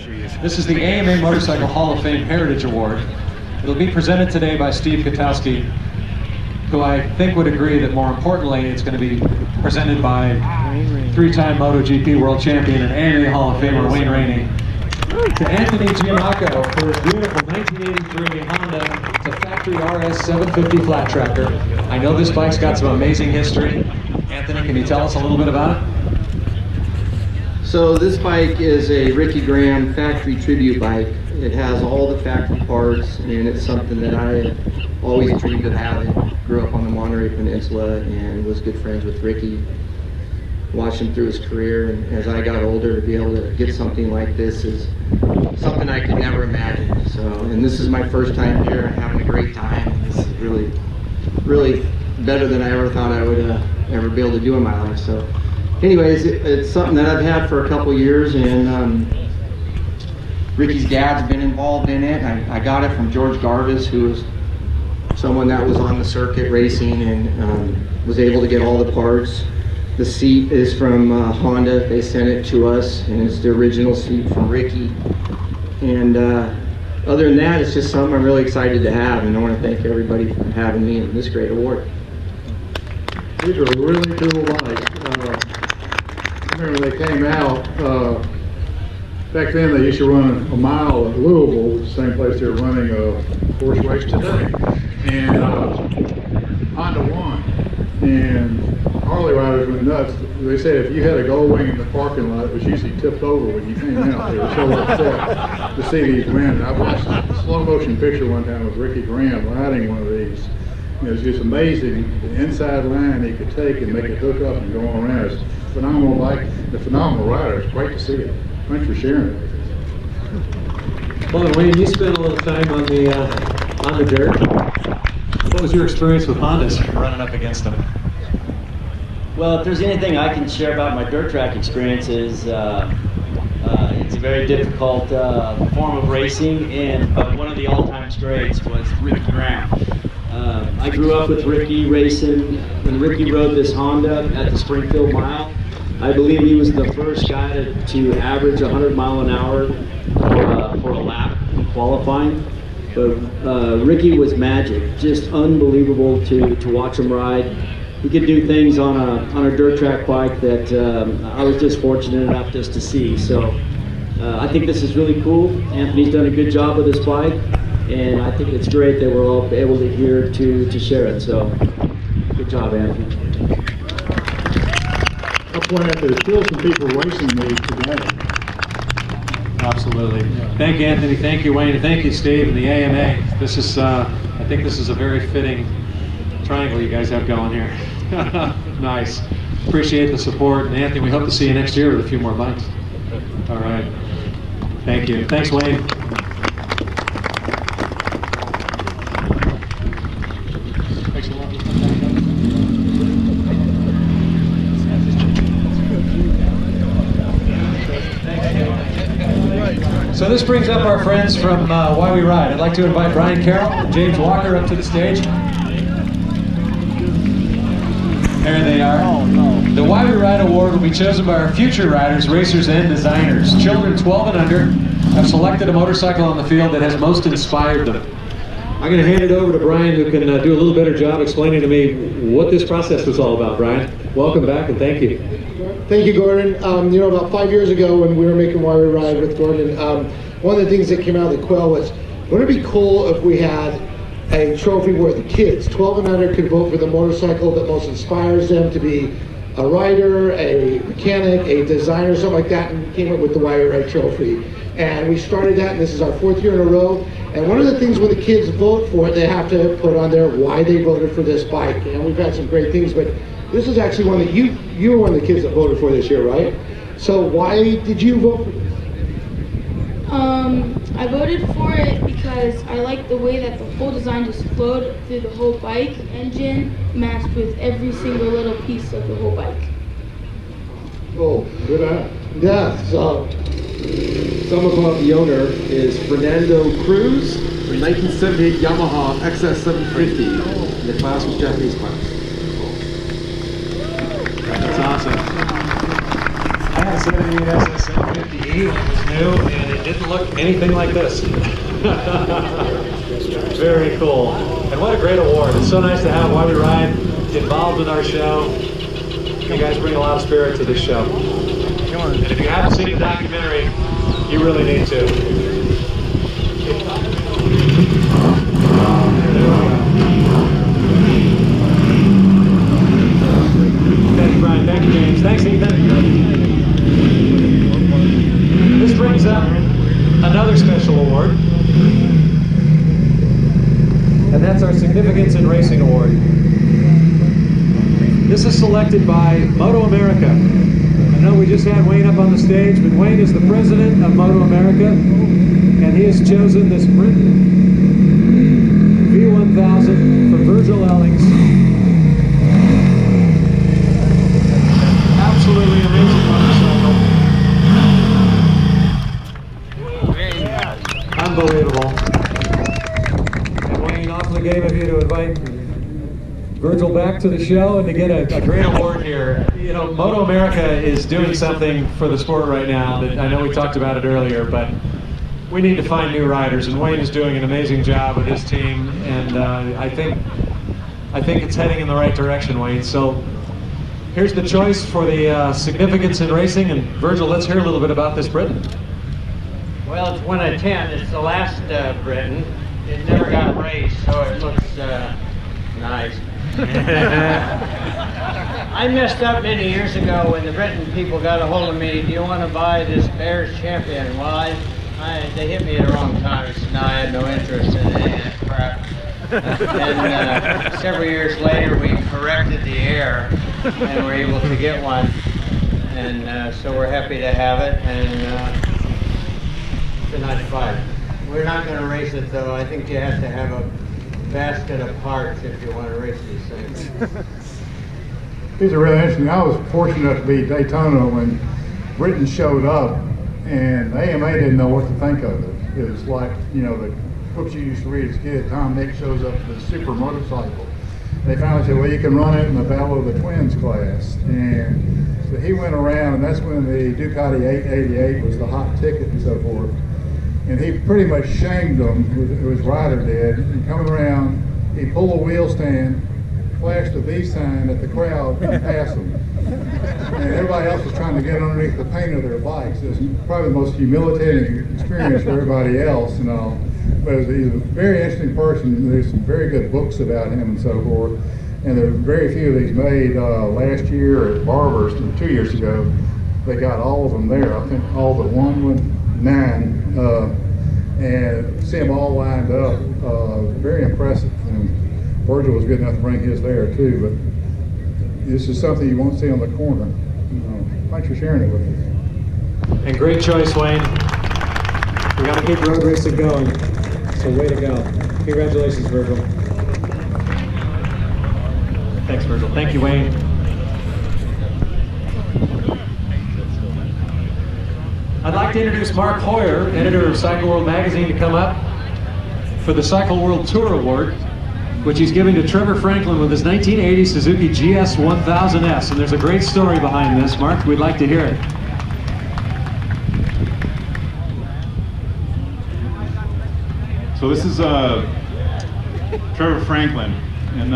This is the AMA Motorcycle Hall of Fame Heritage Award. It'll be presented today by Steve Kotowski, who I think would agree that more importantly, it's going to be presented by three-time MotoGP World Champion and AMA Hall of Famer Wayne Rainey. To Anthony Giannacco for his beautiful 1983 Honda to factory RS 750 flat tracker. I know this bike's got some amazing history. Anthony, can you tell us a little bit about it? So this bike is a Ricky Graham factory tribute bike. It has all the factory parts, and it's something that I always dreamed of having. Grew up on the Monterey Peninsula and was good friends with Ricky. Watched him through his career, and as I got older, to be able to get something like this is something I could never imagine. So, and this is my first time here, having a great time. This is really, really better than I ever thought I would ever be able to do in my life. So, anyways, it's something that I've had for a couple years, and Ricky's dad's been involved in it. I got it from George Garvis, who was someone that was on the circuit racing and was able to get all the parts. The seat is from Honda. They sent it to us, and it's the original seat from Ricky. And other than that, it's just something I'm really excited to have, and I want to thank everybody for having me in this great award. These are really cool bikes. I remember they came out, back then they used to run a mile at Louisville, the same place they're running a horse race today. And Honda won. And Harley riders went nuts. They said if you had a gold wing in the parking lot, it was usually tipped over when you came out. They were so upset to see these win. I watched a slow motion picture one time with Ricky Graham riding one of these. It was just amazing the inside line he could take and make it hook up and go on around. It's a phenomenal bike, a phenomenal rider. It's great to see it. Thanks for sharing it. Well, Wayne, you spent a little time on the dirt. What was your experience with Hondas running up against them? Well, if there's anything I can share about my dirt track experience is it's a very difficult form of racing, but one of the all-time greats was Ricky Graham. I grew up with Ricky racing. When Ricky rode this Honda at the Springfield Mile, I believe he was the first guy to average 100 mile an hour for a lap in qualifying. But Ricky was magic, just unbelievable to watch him ride. He could do things on a dirt track bike that I was just fortunate enough just to see. So I think this is really cool. Anthony's done a good job with this bike, and I think it's great that we're all able to here to share it. So good job, Anthony. I'll point out there's still some people racing these today. Absolutely. Thank you, Anthony. Thank you, Wayne. Thank you, Steve, and the AMA. This is, I think this is a very fitting triangle you guys have going here. Nice. Appreciate the support. And Anthony, we hope to see you next year with a few more bikes. All right. Thank you. Thanks, Wayne. Thanks a lot. So this brings up our friends from Why We Ride. I'd like to invite Brian Carroll and James Walker up to the stage. There they are. The Why We Ride Award will be chosen by our future riders, racers, and designers. Children 12 and under have selected a motorcycle on the field that has most inspired them. I'm going to hand it over to Brian, who can do a little better job explaining to me what this process was all about. Brian, welcome back and thank you. Thank you, Gordon. You know, about 5 years ago when we were making Why We Ride with Gordon, one of the things that came out of the Quail was, wouldn't it be cool if we had a trophy where the kids, 12 and under, could vote for the motorcycle that most inspires them to be a rider, a mechanic, a designer, something like that, and we came up with the Why We Ride trophy. And we started that, and this is our 4th year in a row. And one of the things when the kids vote for it, they have to put on there why they voted for this bike. And we've had some great things, but this is actually one that you were one of the kids that voted for this year, right? So why did you vote for this? I voted for it because I like the way that the whole design just flowed through the whole bike. Engine matched with every single little piece of the whole bike. Oh, good eye. Yeah, so some of the owner is Fernando Cruz, a 1978 Yamaha XS750. The class was Japanese class. That's awesome. I had a 78 SS750 when it was new, and it didn't look anything like this. Very cool. And what a great award. It's so nice to have Why We Ride involved with our show. You guys bring a lot of spirit to this show. And if you haven't seen the documentary, you really need to. Thank you, Brian. Thank you, James. Thanks, Ethan. This brings up another special award. And that's our Significance in Racing Award. This is selected by Moto America. I know we just had Wayne up on the stage, but Wayne is the president of Moto America, and he has chosen this Britain V1000 for Virgil Ellings. Absolutely amazing motorcycle. Unbelievable. And Wayne, awfully game of you to invite Virgil back to the show and to get a great award here. You know, Moto America is doing something for the sport right now that I know we talked about it earlier, but we need to find new riders, and Wayne is doing an amazing job with his team, and I think it's heading in the right direction, Wayne. So here's the choice for the Significance in Racing, and Virgil, let's hear a little bit about this Britain. Well, it's 1 of 10. It's the last Britain. It never got raced, so it looks nice. I messed up many years ago when the Britain people got a hold of me. Do you want to buy this Bears Champion? Well, they hit me at the wrong time. I said, no, I had no interest in any of that crap. And several years later, we corrected the error and were able to get one. And so we're happy to have it. And it's a nice bike. We're not going to race it, though. I think you have to have a basket of parts if you want to race these things. These are really interesting. I was fortunate enough to be at Daytona when Britain showed up, and AMA didn't know what to think of it. It was like, you know, the books you used to read as a kid. Tom Nick shows up with a super motorcycle. They finally said, well, you can run it in the Battle of the Twins class. And so he went around, and that's when the Ducati 888 was the hot ticket and so forth. And he pretty much shamed them, his rider did, and coming around, he pulled a wheel stand, flashed a V sign at the crowd and passed them. And everybody else was trying to get underneath the paint of their bikes. It was probably the most humiliating experience for everybody else and all. But he's a very interesting person. There's some very good books about him and so forth. And there are very few of these made last year at Barber's, 2 years ago. They got all of them there. I think all but 9. And see them all lined up. Very impressive. And Virgil was good enough to bring his there too. But this is something you won't see on the corner. Thanks for sharing it with us. And great choice, Wayne. We got to keep road racing going. So way to go. Congratulations, Virgil. Thanks, Virgil. Thank you, Wayne. I'd like to introduce Mark Hoyer, editor of Cycle World magazine, to come up for the Cycle World Tour Award, which he's giving to Trevor Franklin with his 1980 Suzuki GS 1000S. And there's a great story behind this. Mark, we'd like to hear it. So this is Trevor Franklin, and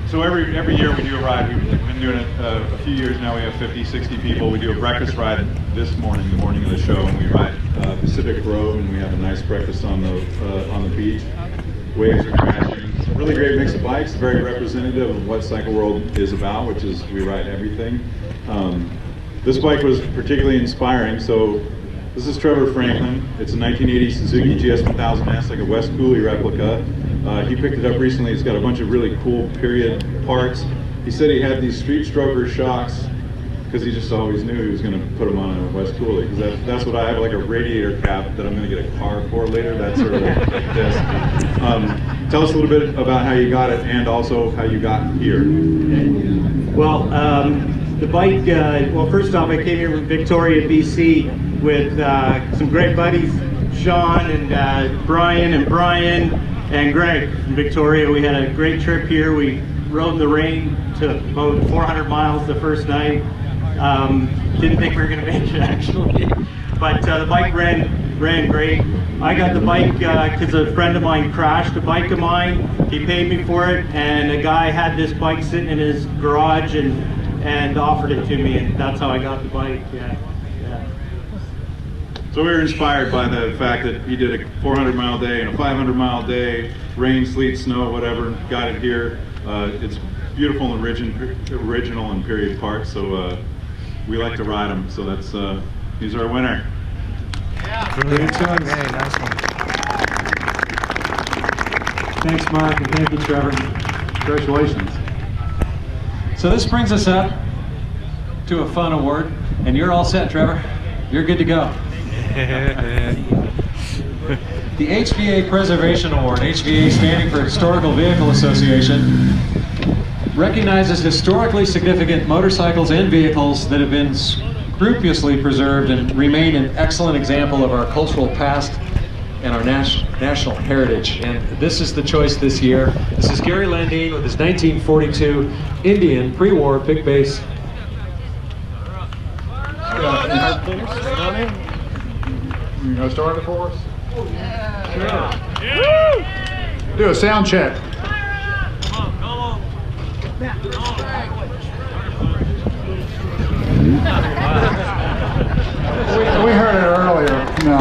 so every year we do a ride. We've been doing it a few years now. We have 50, 60 people. We do a breakfast ride this morning, the morning of the show, and we ride Pacific Grove, and we have a nice breakfast on the beach. Waves are crashing. It's a really great mix of bikes, very representative of what Cycle World is about, which is we ride everything. This bike was particularly inspiring. So this is Trevor Franklin. It's a 1980 Suzuki GS 1000S, like a West Cooley replica. He picked it up recently. It's got a bunch of really cool period parts. He said he had these Street Stroker shocks because he just always knew he was going to put them on a West Cooley. Because that's what I have, like a radiator cap that I'm going to get a car for later. That's sort of like this. Tell us a little bit about how you got it and also how you got here. Well, the bike, well, first off, I came here from Victoria, BC with some great buddies, Sean and Brian and Greg from Victoria. We had a great trip here. We rode in the rain to about 400 miles the first night. Didn't think we were going to make it actually, but the bike ran great. I got the bike because a friend of mine crashed a bike of mine. He paid me for it, and a guy had this bike sitting in his garage and offered it to me, and that's how I got the bike. Yeah. So we were inspired by the fact that he did a 400-mile day and a 500-mile day, rain, sleet, snow, whatever, got it here. It's beautiful and original and period parts, so we like to ride them. So that's he's our winner. Brilliant choice. Hey, nice one. Thanks, Mark, and thank you, Trevor. Congratulations. So this brings us up to a fun award, and you're all set, Trevor. You're good to go. The HVA Preservation Award, HVA standing for Historical Vehicle Association, recognizes historically significant motorcycles and vehicles that have been scrupulously preserved and remain an excellent example of our cultural past and our national heritage. And this is the choice this year. This is Gary Landine with his 1942 Indian pre-war pick base. You gonna start it for us? Sure. Do a sound check. We heard it earlier. No,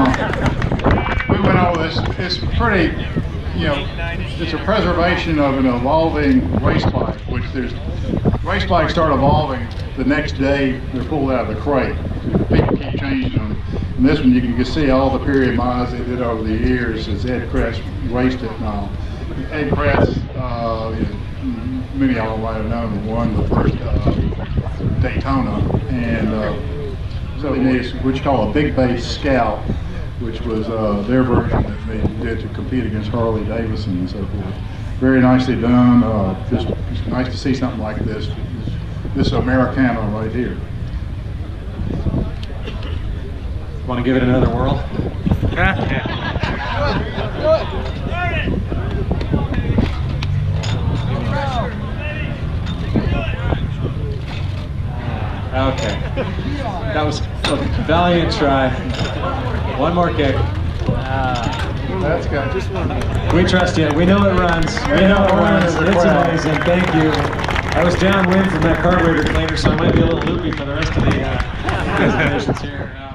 we went over this. It's pretty, it's a preservation of an evolving race bike, which race bikes start evolving the next day they're pulled out of the crate. People keep changing them. And this one, you can see all the period miles they did over the years as Ed Crest raced it and all. Ed Crest, many of them might have known, won the first Daytona. And so they made what you call a big base Scout, which was their version that they did to compete against Harley Davidson and so forth. Very nicely done. Just it's nice to see something like this. This Americana right here. Want to give it another whirl? Okay. That was a valiant try. One more kick. That's good. We trust you. We know it runs. We know it runs. It's amazing. Thank you. I was downwind from that carburetor cleaner, so I might be a little loopy for the rest of the presentations here.